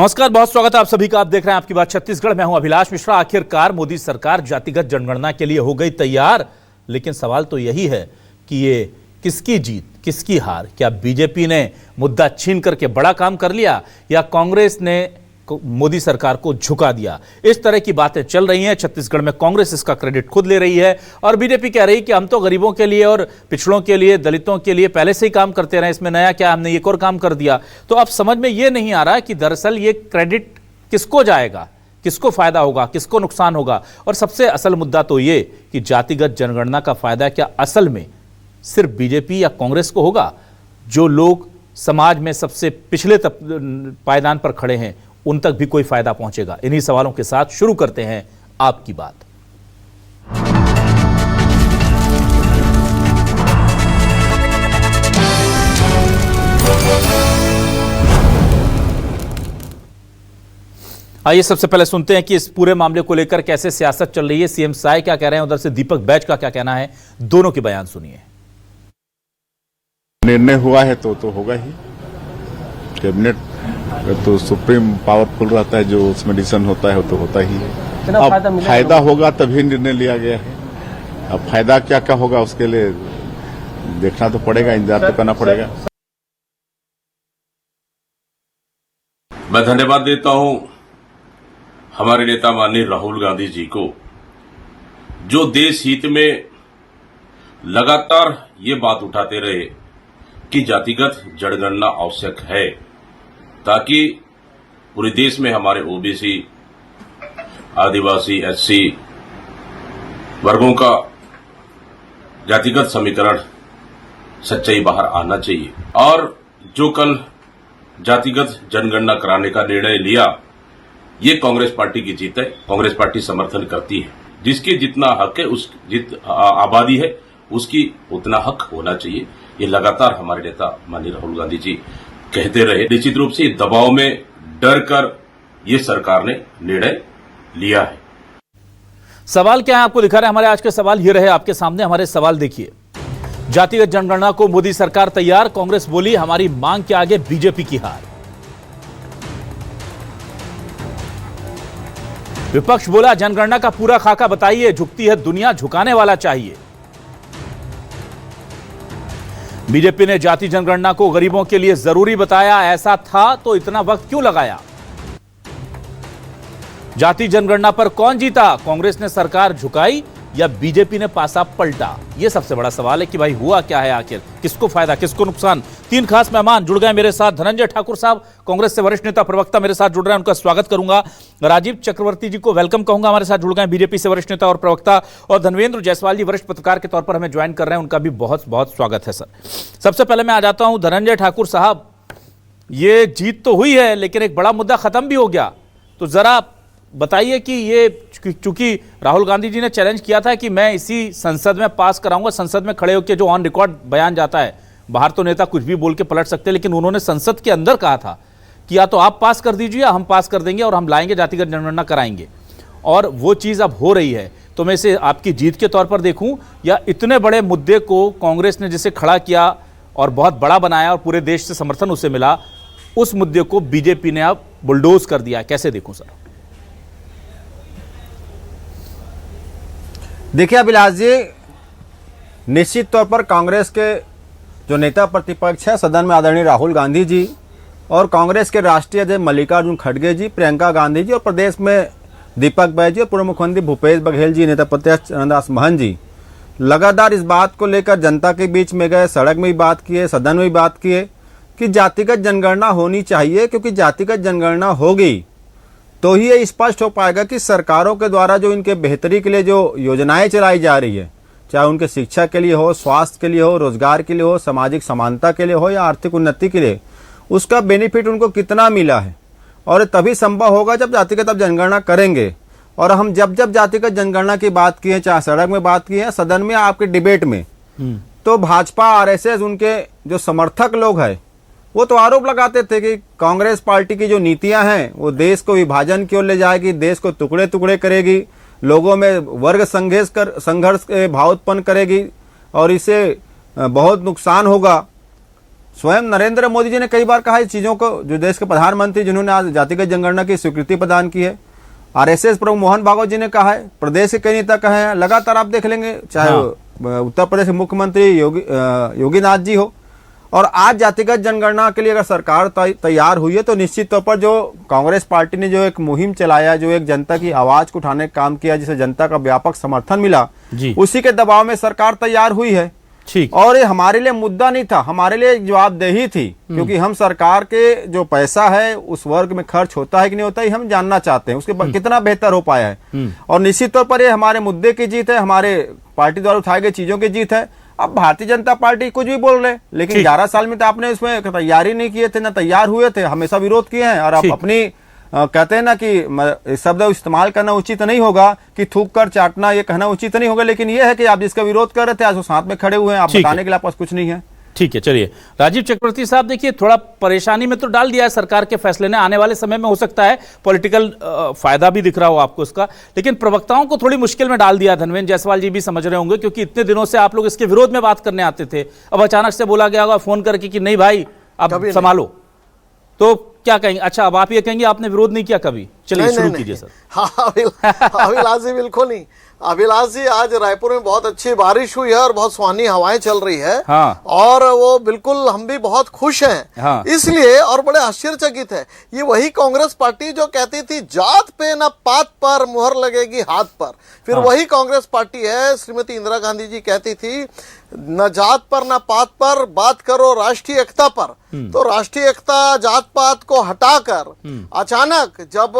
नमस्कार, बहुत स्वागत है आप सभी का। आप देख रहे हैं आपकी बात छत्तीसगढ़। मैं हूं अभिलाष मिश्रा। आखिरकार मोदी सरकार जातिगत जनगणना के लिए हो गई तैयार, लेकिन सवाल तो यही है कि ये किसकी जीत किसकी हार? क्या बीजेपी ने मुद्दा छीन करके बड़ा काम कर लिया या कांग्रेस ने मोदी सरकार को झुका दिया? इस तरह की बातें चल रही हैं। छत्तीसगढ़ में कांग्रेस इसका क्रेडिट खुद ले रही है और बीजेपी कह रही कि हम तो गरीबों के लिए और पिछड़ों के लिए, दलितों के लिए पहले से ही काम करते रहे, इसमें नया क्या, हमने एक और काम कर दिया। तो अब समझ में यह नहीं आ रहा कि दरअसल ये क्रेडिट किसको जाएगा, किसको फायदा होगा, किसको नुकसान होगा। और सबसे असल मुद्दा तो ये कि जातिगत जनगणना का फायदा क्या असल में सिर्फ बीजेपी या कांग्रेस को होगा? जो लोग समाज में सबसे पिछले पायदान पर खड़े हैं उन तक भी कोई फायदा पहुंचेगा? इन्हीं सवालों के साथ शुरू करते हैं आपकी बात। आइए सबसे पहले सुनते हैं कि इस पूरे मामले को लेकर कैसे सियासत चल रही है। सीएम साय क्या कह रहे हैं, उधर से दीपक बैज का क्या कहना है, दोनों के बयान सुनिए। निर्णय हुआ है तो होगा ही। कैबिनेट तो सुप्रीम पावरफुल रहता है, जो उसमें डिसीजन होता है वो तो होता ही है। अब फायदा होगा तभी निर्णय लिया गया है। अब फायदा क्या क्या होगा उसके लिए देखना तो पड़ेगा, इंतजार तो करना पड़ेगा। मैं धन्यवाद देता हूं हमारे नेता माननीय राहुल गांधी जी को, जो देश हित में लगातार ये बात उठाते रहे कि जातिगत जनगणना आवश्यक है, ताकि पूरे देश में हमारे ओबीसी, आदिवासी, एससी वर्गों का जातिगत समीकरण सच्चाई बाहर आना चाहिए। और जो कल जातिगत जनगणना कराने का निर्णय लिया, ये कांग्रेस पार्टी की जीत है। कांग्रेस पार्टी समर्थन करती है। जिसकी जितना हक है, उस आबादी है उसकी उतना हक होना चाहिए। ये लगातार हमारे नेता माननीय राहुल गांधी जी कहते रहे। निश्चित रूप से दबाव में डर कर ये सरकार ने निर्णय लिया है। सवाल क्या है आपको दिखा रहे हैं हमारे आज के सवाल ये रहे आपके सामने। हमारे सवाल देखिए। जातिगत जनगणना को मोदी सरकार तैयार, कांग्रेस बोली हमारी मांग के आगे बीजेपी की हार। विपक्ष बोला जनगणना का पूरा खाका बताइए, झुकती है दुनिया, झुकाने वाला चाहिए। बीजेपी ने जाति जनगणना को गरीबों के लिए जरूरी बताया, ऐसा था तो इतना वक्त क्यों लगाया? जाति जनगणना पर कौन जीता, कांग्रेस ने सरकार झुकाई या बीजेपी ने पासा पलटा? यह सबसे बड़ा सवाल है कि भाई हुआ क्या है आखिर, किसको फायदा किसको नुकसान। तीन खास मेहमान जुड़ गए मेरे साथ। धनंजय ठाकुर साहब कांग्रेस से वरिष्ठ नेता प्रवक्ता मेरे साथ जुड़ रहे हैं, उनका स्वागत करूंगा। राजीव चक्रवर्ती जी को वेलकम कहूंगा, हमारे साथ जुड़ गए बीजेपी से वरिष्ठ नेता और प्रवक्ता। और धनवेंद्र जायसवाल जी वरिष्ठ पत्रकार के तौर पर हमें ज्वाइन कर रहे हैं, उनका भी बहुत बहुत स्वागत है सर। सबसे पहले मैं आ जाता हूं धनंजय ठाकुर साहब, ये जीत तो हुई है लेकिन एक बड़ा मुद्दा खत्म भी हो गया, तो जरा बताइए कि ये चूंकि राहुल गांधी जी ने चैलेंज किया था कि मैं इसी संसद में पास कराऊंगा, संसद में खड़े होकर जो ऑन रिकॉर्ड बयान जाता है, बाहर तो नेता कुछ भी बोल के पलट सकते हैं, लेकिन उन्होंने संसद के अंदर कहा था कि या तो आप पास कर दीजिए या हम पास कर देंगे और हम लाएंगे, जातिगत जनगणना कराएंगे। और वो चीज अब हो रही है। तो मैं इसे आपकी जीत के तौर पर देखूं या इतने बड़े मुद्दे को कांग्रेस ने जिसे खड़ा किया और बहुत बड़ा बनाया और पूरे देश से समर्थन उसे मिला, उस मुद्दे को बीजेपी ने अब बुलडोज कर दिया, कैसे देखूं सर? देखिए अभिलाष जी, निश्चित तौर पर कांग्रेस के जो नेता प्रतिपक्ष है सदन में आदरणीय राहुल गांधी जी और कांग्रेस के राष्ट्रीय अध्यक्ष मल्लिकार्जुन खड़गे जी, प्रियंका गांधी जी और प्रदेश में दीपक बैज जी और पूर्व मुख्यमंत्री भूपेश बघेल जी, नेता प्रतिपक्ष चरणदास महंत जी लगातार इस बात को लेकर जनता के बीच में गए, सड़क में भी बात किए, सदन में भी बात किए कि जातिगत जनगणना होनी चाहिए, क्योंकि जातिगत जनगणना होगी तो ही ये स्पष्ट हो पाएगा कि सरकारों के द्वारा जो इनके बेहतरी के लिए जो योजनाएं चलाई जा रही है, चाहे उनके शिक्षा के लिए हो, स्वास्थ्य के लिए हो, रोजगार के लिए हो, सामाजिक समानता के लिए हो या आर्थिक उन्नति के लिए, उसका बेनिफिट उनको कितना मिला है। और तभी संभव होगा जब जातिगत जनगणना करेंगे। और हम जब जातिगत जनगणना की बात की है, चाहे सड़क में बात की है, सदन में, आपके डिबेट में, तो भाजपा आरएसएस उनके जो समर्थक लोग हैं वो तो आरोप लगाते थे कि कांग्रेस पार्टी की जो नीतियां हैं वो देश को विभाजन की ओर ले जाएगी, देश को टुकड़े टुकड़े करेगी, लोगों में वर्ग संघर्ष भाव उत्पन्न करेगी और इससे बहुत नुकसान होगा। स्वयं नरेंद्र मोदी जी ने कई बार कहा इस चीजों को, जो देश के प्रधानमंत्री जिन्होंने आज जातिगत जनगणना की स्वीकृति प्रदान की है। आरएसएस प्रमुख मोहन भागवत जी ने कहा है, प्रदेश के कई नेता कहे हैं, लगातार आप देख लेंगे, चाहे उत्तर प्रदेश के मुख्यमंत्री योगीनाथ जी हो। और आज जातिगत जनगणना के लिए अगर सरकार तैयार हुई है तो निश्चित तौर पर जो कांग्रेस पार्टी ने जो एक मुहिम चलाया, जो एक जनता की आवाज को उठाने का काम किया, जिसे जनता का व्यापक समर्थन मिला, उसी के दबाव में सरकार तैयार हुई है। ठीक। और ये हमारे लिए मुद्दा नहीं था, हमारे लिए जवाबदेही थी, क्योंकि हम सरकार के जो पैसा है उस वर्ग में खर्च होता है कि नहीं होता है हम जानना चाहते हैं, उसके कितना बेहतर हो पाया है। और निश्चित तौर पर ये हमारे मुद्दे की जीत है, हमारे पार्टी द्वारा उठाई गई चीजों की जीत है। अब भारतीय जनता पार्टी कुछ भी बोल रहे, लेकिन 11 साल में तो आपने इसमें तैयारी नहीं किए थे, ना तैयार हुए थे, हमेशा विरोध किए हैं। और आप अपनी कहते हैं ना कि शब्द इस्तेमाल करना उचित नहीं होगा, कि थूक कर चाटना, ये कहना उचित नहीं होगा, लेकिन ये है कि आप जिसका विरोध कर रहे थे आज वो साथ में खड़े हुए हैं, आप बताने के लिए पास कुछ नहीं है। ठीक है, चलिए राजीव चक्रवर्ती साहब, देखिए थोड़ा परेशानी में तो डाल दिया है सरकार के फैसले ने, आने वाले समय में हो सकता है पॉलिटिकल फायदा भी दिख रहा हो आपको इसका, लेकिन प्रवक्ताओं को थोड़ी मुश्किल में डाल दिया। धनवेंद्र जायसवाल जी भी समझ रहे होंगे, क्योंकि इतने दिनों से आप लोग इसके विरोध में बात करने आते थे, अब अचानक से बोला गया होगा फोन करके कि नहीं भाई अब संभालो, तो क्या कहेंगे? अच्छा, अब आप ये कहेंगे आपने विरोध नहीं किया कभी? चलिए शुरू कीजिए सर। हाँ, अभिलाष जी बिल्कुल नहीं। अभिलाष जी, आज रायपुर में बहुत अच्छी बारिश हुई है और बहुत सुहानी हवाएं चल रही है। हाँ। और वो बिल्कुल हम भी बहुत खुश हैं। हाँ। इसलिए और बड़े आश्चर्यचकित है, ये वही कांग्रेस पार्टी जो कहती थी जात पे न पात पर मुहर लगेगी हाथ पर, फिर वही कांग्रेस पार्टी है, श्रीमती इंदिरा गांधी जी कहती थी न जात पर न पात पर, बात करो राष्ट्रीय एकता पर। तो राष्ट्रीय एकता जात पात को हटाकर अचानक जब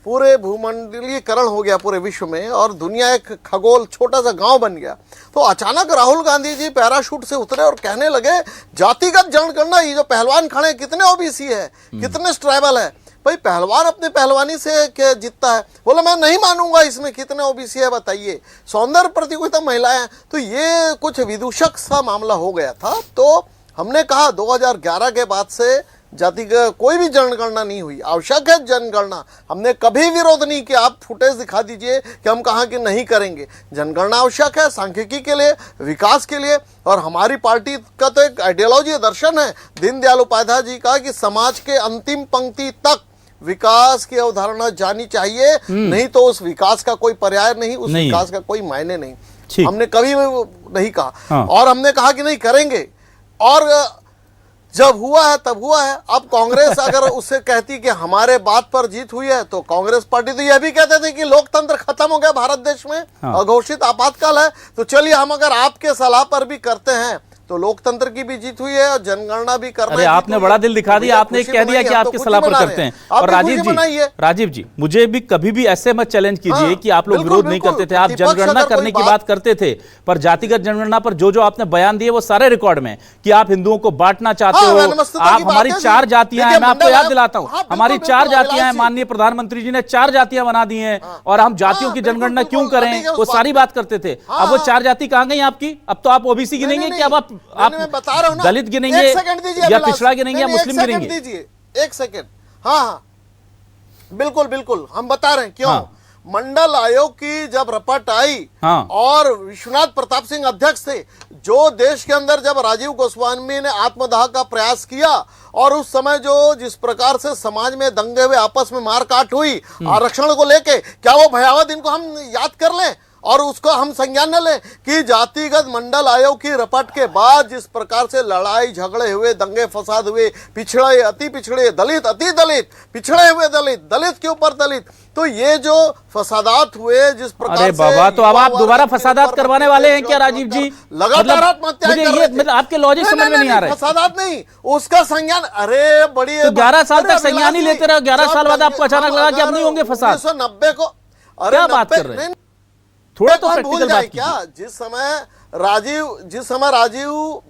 पूरे भूमंडलीकरण हो गया पूरे विश्व में और दुनिया एक खगोल छोटा सा गांव बन गया, तो अचानक राहुल गांधी जी पैराशूट से उतरे और कहने लगे जातिगत जनगणना, ये जो पहलवान खड़े कितने ओबीसी है, कितने ट्राइबल है, भाई पहलवान अपने पहलवानी से क्या जीतता है? बोला मैं नहीं मानूंगा इसमें कितने ओबीसी है बताइए, सौंदर्य प्रतियोगिता महिलाएं, तो ये कुछ विदूषक सा मामला हो गया था। तो हमने कहा 2011 के बाद से जाति का कोई भी जनगणना नहीं हुई, आवश्यक है जनगणना, हमने कभी विरोध नहीं किया। आप फुटेज दिखा दीजिए कि हम कहाँ कि नहीं करेंगे, जनगणना आवश्यक है सांख्यिकी के लिए, विकास के लिए। और हमारी पार्टी का तो एक आइडियोलॉजी दर्शन है दीनदयाल उपाध्याय जी का, कि समाज के अंतिम पंक्ति तक विकास की अवधारणा जानी चाहिए, नहीं तो उस विकास का कोई पर्याय नहीं, उस विकास का कोई मायने नहीं। हमने कभी नहीं कहा। हाँ। और हमने कहा कि नहीं करेंगे, और जब हुआ है तब हुआ है। अब कांग्रेस अगर उससे कहती कि हमारे बात पर जीत हुई है, तो कांग्रेस पार्टी तो यह भी कहते थे कि लोकतंत्र खत्म हो गया भारत देश में। हाँ। अघोषित आपातकाल है, तो चलिए हम अगर आपके सलाह पर भी करते हैं तो लोकतंत्र की भी जीत हुई है और जनगणना भी करना। अरे आपने बड़ा दिल दिखा दिया, आपने कह दिया कि आपकी सलाह पर करते हैं। और राजीव जी मुझे भी कभी भी ऐसे मत चैलेंज कीजिए कि आप लोग विरोध नहीं करते थे, आप जनगणना करने की बात करते थे, पर जातिगत जनगणना पर जो जो आपने बयान दिए वो सारे रिकॉर्ड में, कि आप हिंदुओं को बांटना चाहते हो, आप हमारी 4 जातियां हैं, मैं आपको याद दिलाता हूं, हमारी 4 जातियां हैं, माननीय प्रधानमंत्री जी ने 4 जातियां बना दी हैं, और हम जातियों की जनगणना क्यों करें, वो सारी बात करते थे। अब वो 4 जाति कहां गई आपकी? अब तो आप ओबीसी गिनेंगे कि अब आप दलित गिनेंगे या पिछड़ा गिनेंगे या मुस्लिम गिनेंगे? दीजिए 1 सेकंड। हाँ, बिल्कुल बिल्कुल हम बता रहे हैं क्यों। मंडल आयोग की जब रपट आई और विश्वनाथ प्रताप सिंह अध्यक्ष थे, जो देश के अंदर जब राजीव गोस्वामी ने आत्मदाह का प्रयास किया, और उस समय जो जिस प्रकार से समाज में दंगे हुए, आपस में मारकाट हुई आरक्षण को लेके, क्या वो भयावह दिन को हम याद कर लें और उसको हम संज्ञान न लें कि जातिगत मंडल आयोग की रपट के बाद जिस प्रकार से लड़ाई झगड़े हुए, दंगे फसाद हुए, पिछड़े अति पिछड़े, दलित अति दलित, पिछड़े हुए दलित, दलित के ऊपर दलित, तो ये जो फसादात हुए जिस प्रकार से। अरे बाबा, तो अब आप दोबारा फसादात करवाने वाले हैं क्या राजीव जी? लगातार आत्महत्या कर रहे थे। आपके लॉजिक समझ में नहीं आ रहा है। फसादात नहीं, उसका संज्ञान, अरे बड़ी 11 साल तक संज्ञान ही लेते रहे, 11 साल बाद आपको अचानक लगा कि अब नहीं होंगे फसाद। 1990 को क्या बात कर रहे हैं? थोड़ा तो प्रैक्टिकल बात कीजिए। क्या जिस समय राजीव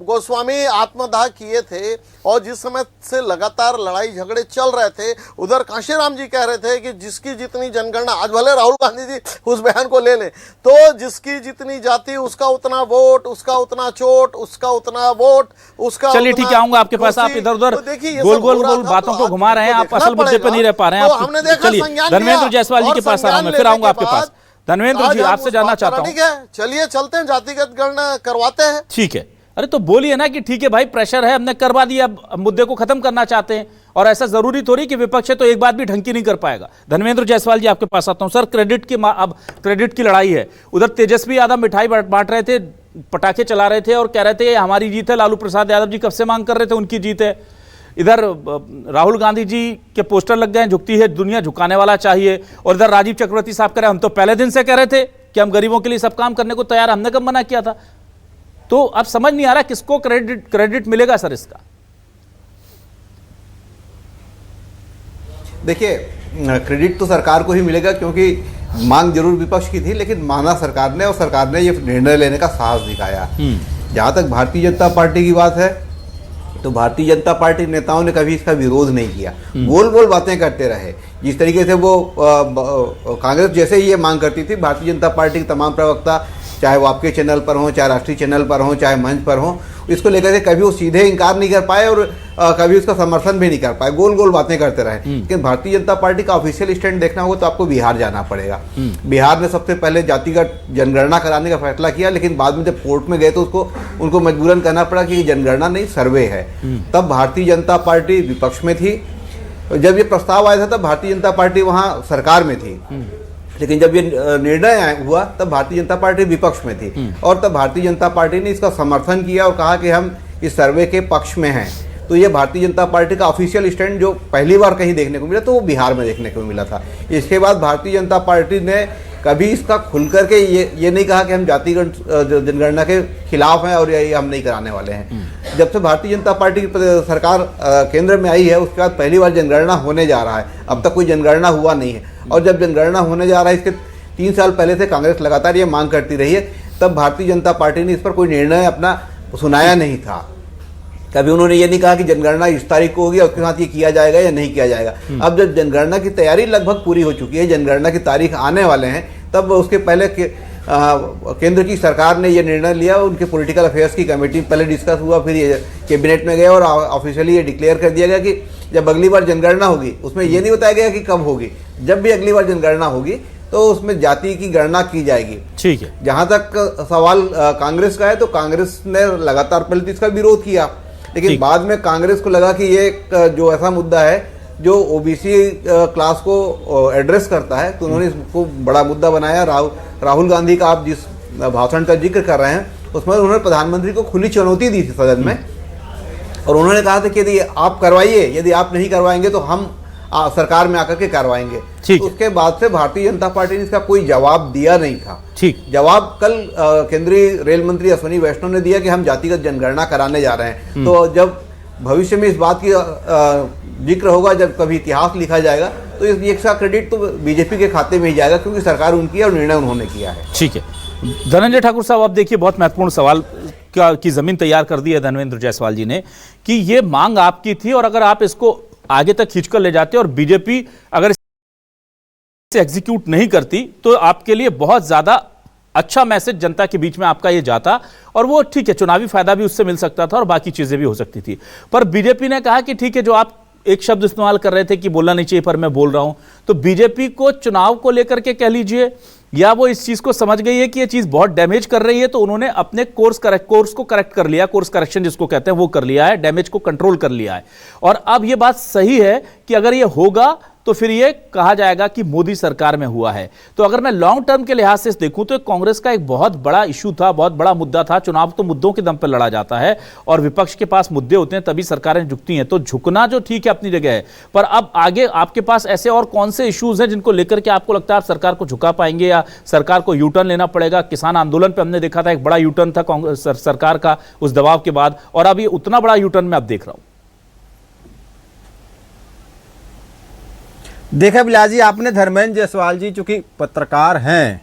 गोस्वामी आत्मदाह किए थे और जिस समय से लगातार लड़ाई झगड़े चल रहे थे, उधर कांशीराम जी कह रहे थे कि जिसकी जितनी जनगणना, आज भले राहुल गांधी जी उस बयान को ले ले, तो जिसकी जितनी जाति उसका उतना वोट, उसका उतना चोट, उसका उतना वोट, उसका। चलिए ठीक है, आऊंगा आपके पास। आप इधर उधर गोल गोल बातों को घुमा रहे हैं, आप असल मुद्दे पर नहीं रह पा रहे हैं। चलिए धर्मेंद्र जायसवाल जी के पास आ रहा हूं, फिर आऊंगा आपके पास। धर्मेंद्र जी आपसे जानना चाहता हूं। ठीक है, चलिए चलते हैं, जातिगत गणना करवाते हैं। ठीक है, अरे तो बोलिए ना कि ठीक है भाई, प्रेशर है, हमने करवा दिया, अब मुद्दे को खत्म करना चाहते हैं। और ऐसा जरूरी थोड़ी कि विपक्ष है तो एक बात भी ढंग की नहीं कर पाएगा। धर्मेंद्र जायसवाल जी, आपके पास आता हूं। सर, अब क्रेडिट की लड़ाई है। उधर तेजस्वी यादव मिठाई बांट रहे थे, पटाखे चला रहे थे और कह रहे थे ये हमारी जीत है। लालू प्रसाद यादव जी कब से मांग कर रहे थे उनकी जीत है। इधर राहुल गांधी जी के पोस्टर लग गए, झुकती है दुनिया, झुकाने वाला चाहिए। और इधर राजीव चक्रवर्ती साहब कह रहे हैं हम तो पहले दिन से कह रहे थे कि हम गरीबों के लिए सब काम करने को तैयार, हमने कब मना किया था। तो अब समझ नहीं आ रहा किसको क्रेडिट मिलेगा सर इसका। देखिए, क्रेडिट तो सरकार को ही मिलेगा, क्योंकि मांग जरूर विपक्ष की थी, लेकिन माना सरकार ने, और सरकार ने ये निर्णय लेने का साहस दिखाया। जहां तक भारतीय जनता पार्टी की बात है, तो भारतीय जनता पार्टी नेताओं ने कभी इसका विरोध नहीं किया, गोल गोल बातें करते रहे। जिस तरीके से वो कांग्रेस जैसे ही ये मांग करती थी, भारतीय जनता पार्टी के तमाम प्रवक्ता, चाहे वो आपके चैनल पर हों, चाहे राष्ट्रीय चैनल पर हों, चाहे मंच पर हों, इसको लेकर के कभी वो सीधे इनकार नहीं कर पाए और कभी उसका समर्थन भी नहीं कर पाए, गोल गोल बातें करते रहे। लेकिन भारतीय जनता पार्टी का ऑफिशियल स्टैंड देखना होगा तो आपको बिहार जाना पड़ेगा। बिहार ने सबसे पहले जातिगत जनगणना कराने का फैसला किया, लेकिन बाद में जब कोर्ट में गए तो उनको मजबूरन कहना पड़ा कि जनगणना नहीं, सर्वे है। तब भारतीय जनता पार्टी विपक्ष में थी। जब ये प्रस्ताव आया था तब भारतीय जनता पार्टी वहां सरकार में थी, लेकिन जब ये निर्णय हुआ तब भारतीय जनता पार्टी विपक्ष में थी। और तब भारतीय जनता पार्टी ने इसका समर्थन किया और कहा कि हम इस सर्वे के पक्ष में हैं। तो ये भारतीय जनता पार्टी का ऑफिशियल स्टैंड जो पहली बार कहीं देखने को मिला, तो वो बिहार में देखने को मिला था। इसके बाद भारतीय जनता पार्टी ने कभी इसका खुल करके ये नहीं कहा कि हम जातिगत जनगणना के खिलाफ हैं और ये हम नहीं कराने वाले हैं। जब से भारतीय जनता पार्टी की सरकार केंद्र में आई है, उसके बाद पहली बार जनगणना होने जा रहा है। अब तक कोई जनगणना हुआ नहीं है, और जब जनगणना होने जा रहा है, इसके 3 साल पहले से कांग्रेस लगातार ये मांग करती रही है। तब भारतीय जनता पार्टी ने इस पर कोई निर्णय अपना सुनाया नहीं था। कभी उन्होंने ये नहीं कहा कि जनगणना इस तारीख को होगी और उसके साथ ये किया जाएगा या नहीं किया जाएगा। अब जब जनगणना की तैयारी लगभग पूरी हो चुकी है, जनगणना की तारीख आने वाले हैं, तब उसके पहले केंद्र की सरकार ने ये निर्णय लिया। उनके पॉलिटिकल अफेयर्स की कमेटी पहले डिस्कस हुआ, फिर ये कैबिनेट में गया और ऑफिशियली ये डिक्लेयर कर दिया गया कि जब अगली बार जनगणना होगी, उसमें ये नहीं बताया गया कि कब होगी, जब भी अगली बार जनगणना होगी तो उसमें जाति की गणना की जाएगी। ठीक है। जहां तक सवाल कांग्रेस का है, तो कांग्रेस ने लगातार पहले तो इसका विरोध किया, लेकिन बाद में कांग्रेस को लगा कि ये जो ऐसा मुद्दा है जो ओबीसी क्लास को एड्रेस करता है, तो उन्होंने इसको बड़ा मुद्दा बनाया। राहुल गांधी का आप जिस भाषण का जिक्र कर रहे हैं, उसमें उन्होंने प्रधानमंत्री को खुली चुनौती दी थी सदन में, और उन्होंने कहा था कि यदि आप करवाइए, यदि आप नहीं करवाएंगे तो हम सरकार में आकर के करवाएंगे। तो उसके बाद से भारतीय जनता पार्टी ने इसका कोई जवाब दिया नहीं था। ठीक जवाब कल केंद्रीय रेल मंत्री अश्विनी वैष्णव ने दिया कि हम जातिगत जनगणना कराने जा रहे हैं। तो जब भविष्य में इस बात की जिक्र होगा, जब कभी इतिहास लिखा जाएगा, तो इसका क्रेडिट तो बीजेपी के खाते में ही जाएगा, क्योंकि सरकार उनकी है और निर्णय उन्होंने किया है। ठीक है। धनंजय ठाकुर साहब, आप देखिए, बहुत महत्वपूर्ण सवाल की जमीन तैयार कर दी है धर्मेंद्र जायसवाल जी ने कि ये मांग आपकी थी, और अगर आप इसको आगे तक खींचकर ले जाते और बीजेपी अगर इसे एग्जीक्यूट नहीं करती तो आपके लिए बहुत ज्यादा अच्छा मैसेज जनता के बीच में आपका ये जाता, और वो ठीक है, चुनावी फायदा भी उससे मिल सकता था और बाकी चीजें भी हो सकती थी। पर बीजेपी ने कहा कि ठीक है, जो आप एक शब्द इस्तेमाल कर रहे थे कि बोलना नहीं चाहिए, पर मैं बोल रहा हूं, तो बीजेपी को चुनाव को लेकर के कह लीजिए, या वो इस चीज को समझ गई है कि ये चीज बहुत डैमेज कर रही है, तो उन्होंने अपने कोर्स को करेक्ट कर लिया, कोर्स करेक्शन जिसको कहते हैं वो कर लिया है, डैमेज को कंट्रोल कर लिया है। और अब ये बात सही है कि अगर ये होगा तो फिर ये कहा जाएगा कि मोदी सरकार में हुआ है। तो अगर मैं लॉन्ग टर्म के लिहाज से देखूं तो कांग्रेस का एक बहुत बड़ा इशू था, बहुत बड़ा मुद्दा था। चुनाव तो मुद्दों के दम पर लड़ा जाता है, और विपक्ष के पास मुद्दे होते हैं तभी सरकारें झुकती हैं। तो झुकना जो ठीक है अपनी जगह है, पर अब आगे आपके पास ऐसे और कौन से इश्यूज हैं जिनको लेकर के आपको लगता है आप सरकार को झुका पाएंगे, या सरकार को यूटर्न लेना पड़ेगा? किसान आंदोलन पर हमने देखा था एक बड़ा यूटर्न था कांग्रेस सरकार का उस दबाव के बाद, और अब ये उतना बड़ा यूटर्न मैं अब देख रहा हूं। देखा बिलाजी, आपने धर्मेंद्र जायसवाल जी चूंकि पत्रकार हैं,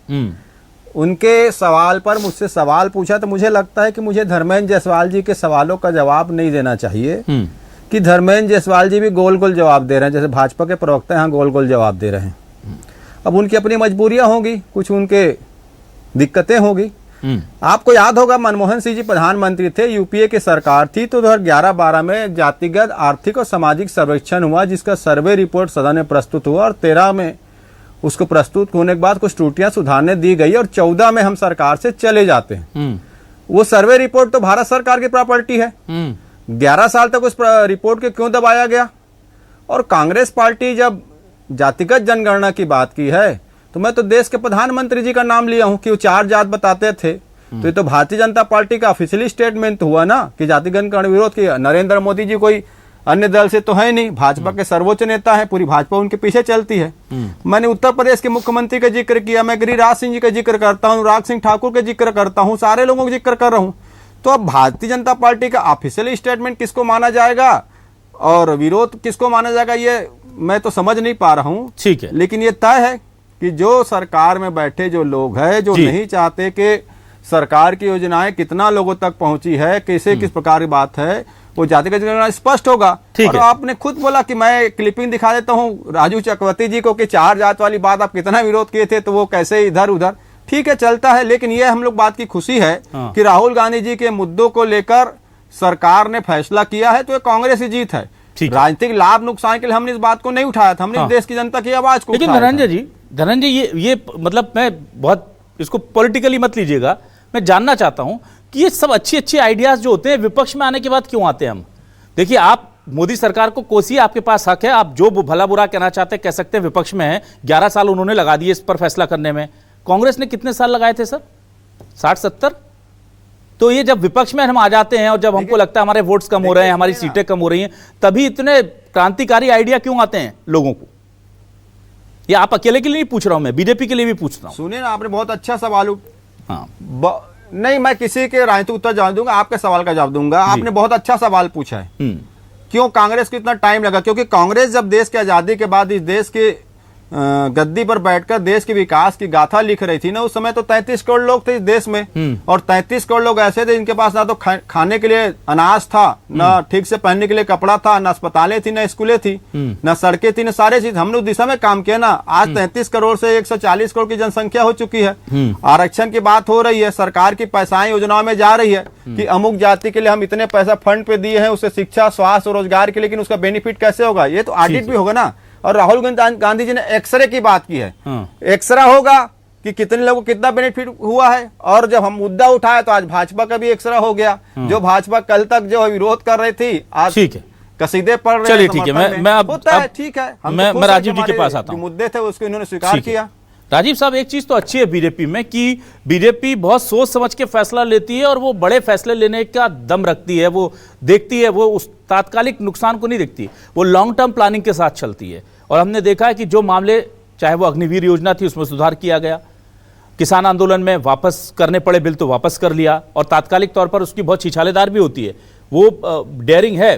उनके सवाल पर मुझसे सवाल पूछा, तो मुझे लगता है कि मुझे धर्मेंद्र जायसवाल जी के सवालों का जवाब नहीं देना चाहिए कि धर्मेंद्र जायसवाल जी भी गोल गोल जवाब दे रहे हैं, जैसे भाजपा के प्रवक्ता यहाँ गोल गोल जवाब दे रहे हैं। अब उनकी अपनी मजबूरियां होंगी, कुछ उनके दिक्कतें होगी। आपको याद होगा मनमोहन सिंह जी प्रधानमंत्री थे, यूपीए की सरकार थी, तो 2011-12 में जातिगत आर्थिक और सामाजिक सर्वेक्षण हुआ, जिसका सर्वे रिपोर्ट सदन में प्रस्तुत हुआ, और 13 में उसको प्रस्तुत होने के बाद कुछ त्रुटियां सुधारने दी गई, और 14 में हम सरकार से चले जाते हैं। वो सर्वे रिपोर्ट तो भारत सरकार की प्रॉपर्टी है। 11 साल तक उस रिपोर्ट को क्यों दबाया गया? और कांग्रेस पार्टी जब जातिगत जनगणना की बात की है तो मैं तो देश के प्रधानमंत्री जी का नाम लिया हूं कि वो 4 जात बताते थे। तो ये तो भारतीय जनता पार्टी का ऑफिशियली स्टेटमेंट हुआ ना कि जातिगत जनगणना विरोध किया। नरेंद्र मोदी जी कोई अन्य दल से तो है नहीं, भाजपा के सर्वोच्च नेता है, पूरी भाजपा उनके पीछे चलती है। मैंने उत्तर प्रदेश के मुख्यमंत्री का जिक्र किया, मैं गिरिराज सिंह जी का जिक्र करता हूँ, अनुराग सिंह ठाकुर का जिक्र करता हूँ, सारे लोगों का जिक्र कर रहा हूँ। तो अब भारतीय जनता पार्टी का ऑफिशियल स्टेटमेंट किसको माना जाएगा और विरोध किसको माना जाएगा, ये मैं तो समझ नहीं पा रहा हूँ। ठीक है, लेकिन ये तय है कि जो सरकार में बैठे जो लोग हैं जो नहीं चाहते कि सरकार की योजनाएं कितना लोगों तक पहुंची है, कैसे किस प्रकार की बात है, वो जातिगत जनगणना स्पष्ट होगा। और आपने खुद बोला कि मैं क्लिपिंग दिखा देता हूं राजू चक्रवर्ती जी को कि 4 जात वाली बात आप कितना विरोध किए थे, तो वो कैसे इधर उधर, ठीक है चलता है। लेकिन ये हम लोग बात की खुशी है कि राहुल गांधी जी के मुद्दों को लेकर सरकार ने फैसला किया है, तो ये कांग्रेस की जीत है। राजनीतिक लाभ नुकसान के लिए हमने इस बात को नहीं उठाया था, हमने देश की जनता की आवाज को लेकिन धनंजय ये मतलब मैं बहुत इसको पॉलिटिकली मत लीजिएगा, मैं जानना चाहता हूं कि ये सब अच्छी अच्छी आइडियाज जो होते हैं विपक्ष में आने के बाद क्यों आते हैं हम? देखिए, आप मोदी सरकार को कोसिए, आपके पास हक है, आप जो भला बुरा कहना चाहते हैं कह सकते हैं, विपक्ष में है। 11 साल उन्होंने लगा दिए इस पर फैसला करने में। कांग्रेस ने कितने साल लगाए थे सर? 60-70? तो ये जब विपक्ष में हम आ जाते हैं और जब हमको लगता है हमारे वोट्स कम हो रहे हैं, हमारी सीटें कम हो रही हैं, तभी इतने क्रांतिकारी आइडिया क्यों आते हैं लोगों को? ये आप अकेले के लिए नहीं पूछ रहा हूं, मैं बीजेपी के लिए भी पूछता हूं। सुनिए ना, आपने बहुत अच्छा सवाल नहीं, मैं किसी के राजनीतिक उत्तर जवाब दूंगा, आपके सवाल का जवाब दूंगा। आपने बहुत अच्छा सवाल पूछा है, क्यों कांग्रेस को इतना टाइम लगा? क्योंकि कांग्रेस जब देश की आजादी के बाद इस देश के गद्दी पर बैठकर देश के विकास की गाथा लिख रही थी ना, उस समय तो 33 करोड़ लोग थे इस देश में, और 33 करोड़ लोग ऐसे थे जिनके पास ना तो खाने के लिए अनाज था, ना ठीक से पहनने के लिए कपड़ा था, ना अस्पतालें थी, ना स्कूलें थी, ना सड़कें थी, ना सारे चीज। हमने उस दिशा में काम किया ना। आज 33 करोड़ से 140 करोड़ की जनसंख्या हो चुकी है। आरक्षण की बात हो रही है, सरकार की पैसाएं योजनाओं में जा रही है कि अमुक जाति के लिए हम इतने पैसा फंड पे दिए हैं, उसे शिक्षा, स्वास्थ्य, रोजगार के, लेकिन उसका बेनिफिट कैसे होगा? ये तो ऑडिट भी होगा ना। और राहुल गांधी जी ने एक्सरे की बात की है, एक्सरे होगा कि कितने लोगों को कितना बेनिफिट हुआ है। और जब हम मुद्दा उठाए तो आज भाजपा का भी एक्सरे हो गया। जो भाजपा कल तक जो विरोध कर रही थी, आज ठीक है कसीदे पढ़ रहे। चलिए ठीक है, मैं अब ठीक है, मैं राजीव जी के पास आता हूं। मुद्दे थे उसको इन्होंने स्वीकार किया। राजीव साहब, एक चीज तो अच्छी है बीजेपी में कि बीजेपी बहुत सोच समझ के फैसला लेती है और वो बड़े फैसले लेने का दम रखती है, वो देखती है, वो उस तात्कालिक नुकसान को नहीं देखती, वो लॉन्ग टर्म प्लानिंग के साथ चलती है। और हमने देखा है कि जो मामले, चाहे वो अग्निवीर योजना थी, उसमें सुधार किया गया, किसान आंदोलन में वापस करने पड़े बिल तो वापस कर लिया, और तात्कालिक तौर पर उसकी बहुत छिछालेदार भी होती है। वो डेयरिंग है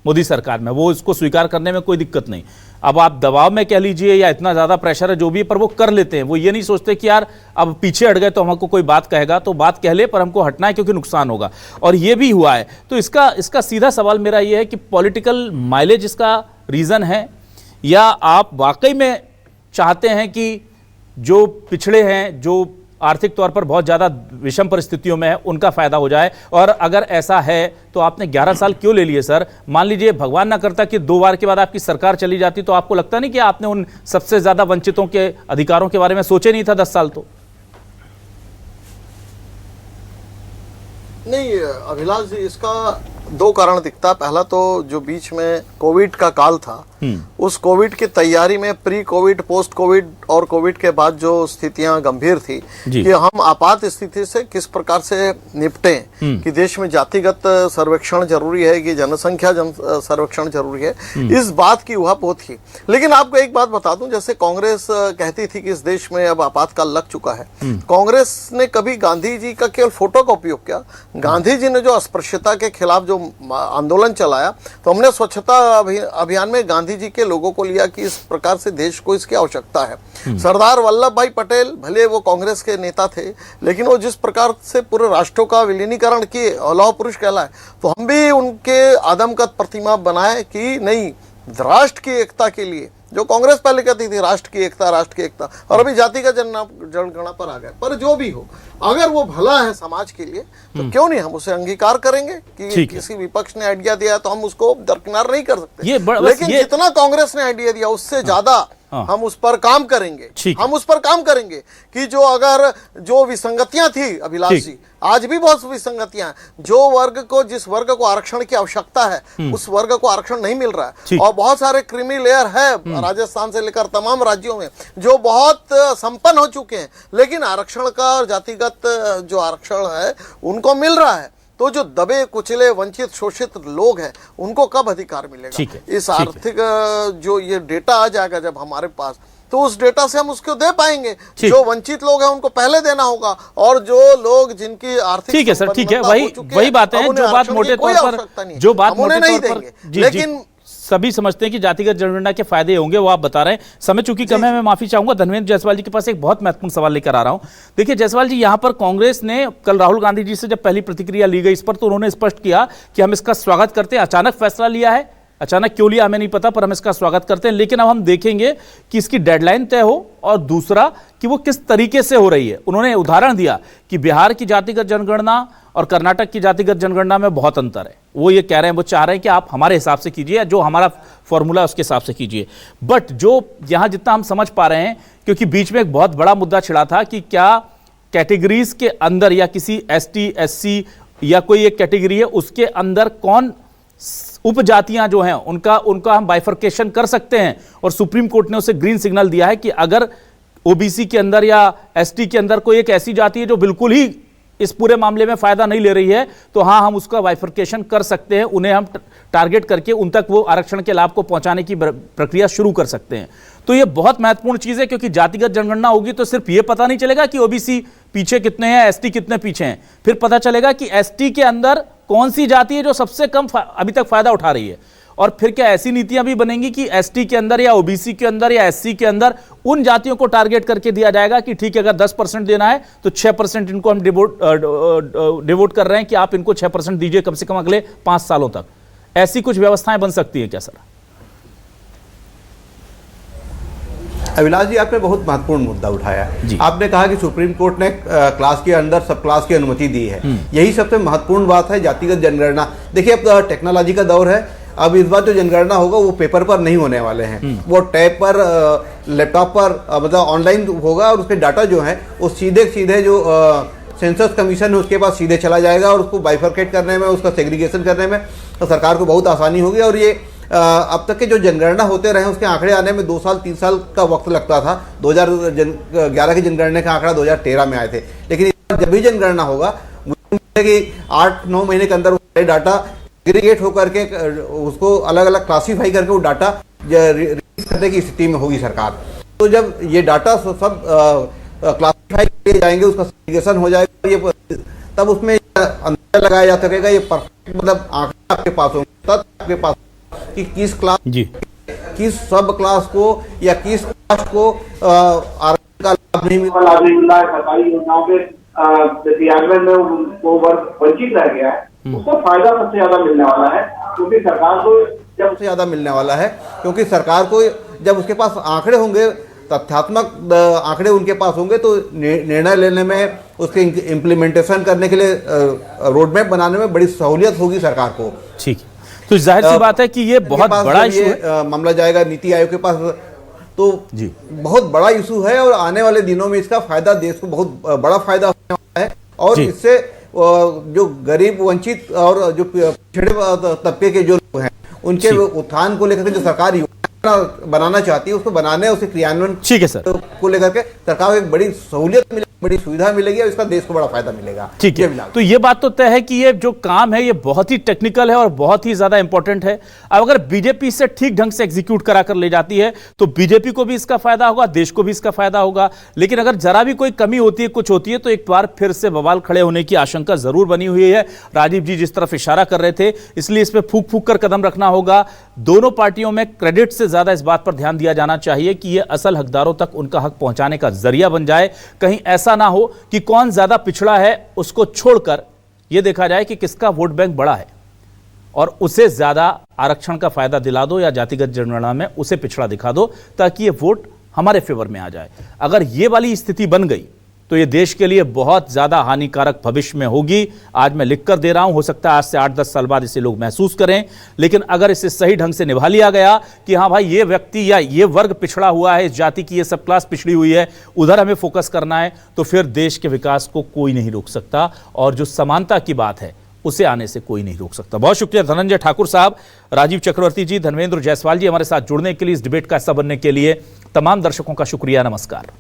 मोदी सरकार में, वो इसको स्वीकार करने में कोई दिक्कत नहीं। अब आप दबाव में कह लीजिए या इतना ज्यादा प्रेशर है जो भी, पर वो कर लेते हैं। वो ये नहीं सोचते कि यार अब पीछे हट गए तो हमको कोई बात कहेगा तो बात कह ले, पर हमको हटना है क्योंकि नुकसान होगा। और ये भी हुआ है। तो इसका सीधा सवाल मेरा ये है कि पॉलिटिकल माइलेज इसका रीजन है, या आप वाकई में चाहते हैं कि जो पिछड़े हैं, जो आर्थिक तौर पर बहुत ज्यादा विषम परिस्थितियों में है, उनका फायदा हो जाए? और अगर ऐसा है तो आपने 11 साल क्यों ले लिए सर? मान लीजिए भगवान ना करता कि 2 बार के बाद आपकी सरकार चली जाती, तो आपको लगता नहीं कि आपने उन सबसे ज्यादा वंचितों के अधिकारों के बारे में सोचे नहीं था 10 साल? तो नहीं अभिलाष जी, इसका 2 कारण दिखता। पहला तो जो बीच में कोविड का काल था, उस कोविड की तैयारी में प्री कोविड, पोस्ट कोविड और कोविड के बाद जो स्थितियां गंभीर थी कि हम आपात स्थिति से किस प्रकार से निपटें, कि देश में जातिगत सर्वेक्षण जरूरी है, कि जनसंख्या सर्वेक्षण जरूरी है, इस बात की ऊहापोह थी। लेकिन आपको एक बात बता दूं, जैसे कांग्रेस कहती थी कि इस देश में अब आपातकाल लग चुका है, कांग्रेस ने कभी गांधी जी का केवल फोटो का उपयोग किया। गांधी जी ने जो अस्पृश्यता के खिलाफ जो आंदोलन चलाया, तो हमने स्वच्छता अभियान में गांधी जी के लोगों को लिया कि इस प्रकार से देश को इसकी आवश्यकता है। सरदार वल्लभ भाई पटेल, भले वो कांग्रेस के नेता थे, लेकिन वो जिस प्रकार से पूरे राष्ट्रों का विलीनीकरण किए, लौह पुरुष कहलाए, तो हम भी उनके आदमकद प्रतिमा बनाए कि नहीं, राष्ट्र की एकता के लिए, जो कांग्रेस पहले कहती थी राष्ट्र की एकता, राष्ट्र की एकता, और अभी जाति का जनगणना पर आ गए। पर जो भी हो, अगर वो भला है समाज के लिए, तो क्यों नहीं हम उसे अंगीकार करेंगे कि किसी विपक्ष ने आइडिया दिया तो हम उसको दरकिनार नहीं कर सकते। लेकिन जितना कांग्रेस ने आइडिया दिया, उससे ज्यादा हाँ। हम उस पर काम करेंगे, ठीक है। हम उस पर काम करेंगे कि जो अगर जो विसंगतियां थी अभिलाष ठीक। जी, आज भी बहुत विसंगतियां हैं, जो वर्ग को जिस वर्ग को आरक्षण की आवश्यकता है उस वर्ग को आरक्षण नहीं मिल रहा है, ठीक। और बहुत सारे क्रीमी लेयर है राजस्थान से लेकर तमाम राज्यों में जो बहुत संपन्न हो चुके हैं, लेकिन आरक्षण का और जातिगत जो आरक्षण है उनको मिल रहा है। तो जो दबे कुचले वंचित शोषित लोग हैं उनको कब अधिकार ठीक मिलेगा? है, इस ठीक है। आर्थिक जो ये डेटा आ जाएगा जब हमारे पास, तो उस डेटा से हम उसको दे पाएंगे। ठीक। जो वंचित लोग हैं उनको पहले देना होगा, और जो लोग जिनकी आर्थिक ठीक है सर, ठीक है, संपन्नता वही हो चुकी वही बातें अब हैं उन्हें जो बात आरक्षण की मोटे कोई तौर आवश्यकता नहीं पर है। जो बात हम उन्हें मोटे नहीं तौर पर देंगे, लेकिन सभी समझते हैं कि जातिगत जनगणना के फायदे होंगे, वो आप बता रहे हैं। समय चूंकि कम है, मैं माफी चाहूंगा। धर्मेंद्र जायसवाल जी के पास एक बहुत महत्वपूर्ण सवाल लेकर आ रहा हूं। देखिए जायसवाल जी, यहां पर कांग्रेस ने कल राहुल गांधी जी से जब पहली प्रतिक्रिया ली गई इस पर, तो उन्होंने स्पष्ट किया कि हम इसका स्वागत करते हैं। अचानक फैसला लिया है, अचानक क्यों लिया हमें नहीं पता, पर हम इसका स्वागत करते हैं। लेकिन अब हम देखेंगे कि इसकी डेडलाइन तय हो, और दूसरा कि वो किस तरीके से हो रही है। उन्होंने उदाहरण दिया कि बिहार की जातिगत जनगणना और कर्नाटक की जातिगत जनगणना में बहुत अंतर है। वो ये कह रहे हैं, वो चाह रहे हैं कि आप हमारे हिसाब से कीजिए, जो हमारा फॉर्मूला है उसके हिसाब से कीजिए। बट जो यहां जितना हम समझ पा रहे हैं, क्योंकि बीच में एक बहुत बड़ा मुद्दा छिड़ा था कि क्या कैटेगरीज के अंदर या किसी ST SC या कोई एक कैटेगरी है उसके अंदर कौन उपजातियां जो हैं उनका हम बाइफर्केशन कर सकते हैं। और सुप्रीम कोर्ट ने उसे ग्रीन सिग्नल दिया है कि अगर OBC के अंदर या ST के अंदर कोई एक ऐसी जाति है जो बिल्कुल ही इस पूरे मामले में फायदा नहीं ले रही है, तो हां हम उसका बाइफर्केशन कर सकते हैं, उन्हें हम टारगेट करके उन तक वो आरक्षण के लाभ को पहुंचाने की प्रक्रिया शुरू कर सकते हैं। तो ये बहुत महत्वपूर्ण चीज है, क्योंकि जातिगत जनगणना होगी तो सिर्फ ये पता नहीं चलेगा कि OBC पीछे कितने हैं, ST कितने पीछे हैं, फिर पता चलेगा कि ST के अंदर कौन सी जाति है जो सबसे कम अभी तक फायदा उठा रही है। और फिर क्या ऐसी नीतियां भी बनेंगी कि ST के अंदर या OBC के अंदर या SC के अंदर उन जातियों को टारगेट करके दिया जाएगा कि ठीक है, अगर 10% देना है तो 6% इनको हम डिवोट कर रहे हैं कि आप इनको 6% दीजिए कम से कम अगले 5 सालों तक। ऐसी कुछ व्यवस्थाएं बन सकती है क्या सर? अभिलाष जी, आपने बहुत महत्वपूर्ण मुद्दा उठाया जी। है। आपने कहा कि सुप्रीम कोर्ट ने क्लास के अंदर सब क्लास की अनुमति दी है। यही सबसे महत्वपूर्ण बात है जातिगत जनगणना। देखिए, अब टेक्नोलॉजी का दौर है। अब इस बार जो जनगणना होगा वो पेपर पर नहीं होने वाले हैं, वो टैब पर, लैपटॉप पर, मतलब ऑनलाइन होगा, और उसके डाटा जो है वो सीधे जो सेंसस कमीशन है उसके पास सीधे चला जाएगा, और उसको बाइफरकेट करने में, उसका सेग्रीगेशन करने में तो सरकार को बहुत आसानी होगी। और ये अब तक के जो जनगणना होते रहे उसके आंकड़े आने में 2 साल 3 साल का वक्त लगता था। 2011 की जनगणना का आंकड़ा 2013 में आए थे, लेकिन जब भी जनगणना होगा मुझे कि 8-9 महीने के अंदर वो डाटा एग्रीगेट होकर के उसको अलग अलग क्लासीफाई करके वो डाटा रिलीज करने की स्थिति में होगी सरकार। तो जब ये डाटा सब क्लासीफाई किए जाएंगे, उसका सेग्रीगेशन हो जाएगा, ये तब उसमें अंदाजा लगाया जा सकेगा, ये परफेक्ट मतलब आंकड़े आपके पास होंगे, तब आपके पास कि किस क्लास जी, किस सब क्लास को या किस कास्ट को आरक्षण का लाभ नहीं मिला है, सरकारी योजनाओं के क्रियान्वयन में वो वर्ग वंचित रह गया है, उसको फायदा सबसे ज्यादा मिलने वाला है। क्योंकि सरकार को जब सबसे ज्यादा मिलने वाला है, क्योंकि सरकार को जब उसके पास आंकड़े होंगे, तथ्यात्मक आंकड़े उनके पास होंगे, तो निर्णय लेने में, उसके इम्प्लीमेंटेशन करने के लिए, रोड मैप बनाने में बड़ी सहूलियत होगी सरकार को। ठीक है, तो जाहिर सी बात है कि ये बहुत बड़ा इशू है। मामला जाएगा नीति आयोग के पास, तो जी, बहुत बड़ा इशू है, और आने वाले दिनों में इसका फायदा देश को बहुत बड़ा फायदा होने वाला है। और इससे जो गरीब, वंचित और जो पिछड़े तबके के जो लोग हैं उनके उत्थान को लेकर के जो सरकार योजना बनाना चाहती है, उसको बनाने, उसे क्रियान्वयन ठीक है सर, को लेकर के सरकार को एक बड़ी सहूलियत मिलेगी, बड़ी सुविधा मिलेगी, और इसका देश को बड़ा फायदा मिलेगा। ठीक है, तो ये बात तो तय है कि ये जो काम है ये बहुत ही टेक्निकल है और बहुत ही ज्यादा इंपॉर्टेंट है। अब अगर बीजेपी इसे ठीक ढंग से एग्जीक्यूट करा कर ले जाती है तो बीजेपी को भी इसका फायदा होगा, देश को भी इसका फायदा होगा। लेकिन अगर जरा भी कोई कमी होती है, कुछ होती है, तो एक बार फिर से बवाल खड़े होने की आशंका जरूर बनी हुई है। राजीव जी जिस तरफ इशारा कर रहे थे, इसलिए इस पर फूक फूक कर कदम रखना होगा। दोनों पार्टियों में क्रेडिट से ज्यादा इस बात पर ध्यान दिया जाना चाहिए कि यह असल हकदारों तक उनका हक पहुंचाने का जरिया बन जाए। कहीं ऐसा ना हो कि कौन ज्यादा पिछड़ा है उसको छोड़कर यह देखा जाए कि किसका वोट बैंक बड़ा है और उसे ज्यादा आरक्षण का फायदा दिला दो, या जातिगत जनगणना में उसे पिछड़ा दिखा दो, ताकि यह वोट हमारे फेवर में आ जाए। अगर यह वाली स्थिति बन गई तो ये देश के लिए बहुत ज्यादा हानिकारक भविष्य में होगी। आज मैं लिख कर दे रहा हूं, हो सकता है आज से 8-10 साल बाद इसे लोग महसूस करें, लेकिन अगर इसे सही ढंग से निभा लिया गया कि हाँ भाई ये व्यक्ति या ये वर्ग पिछड़ा हुआ है, इस जाति की ये सब क्लास पिछड़ी हुई है, उधर हमें फोकस करना है, तो फिर देश के विकास को कोई नहीं रोक सकता और जो समानता की बात है उसे आने से कोई नहीं रोक सकता। बहुत शुक्रिया धनंजय ठाकुर साहब, राजीव चक्रवर्ती जी, धर्मेंद्र जायसवाल जी हमारे साथ जुड़ने के लिए, इस डिबेट का हिस्सा बनने के लिए। तमाम दर्शकों का शुक्रिया, नमस्कार।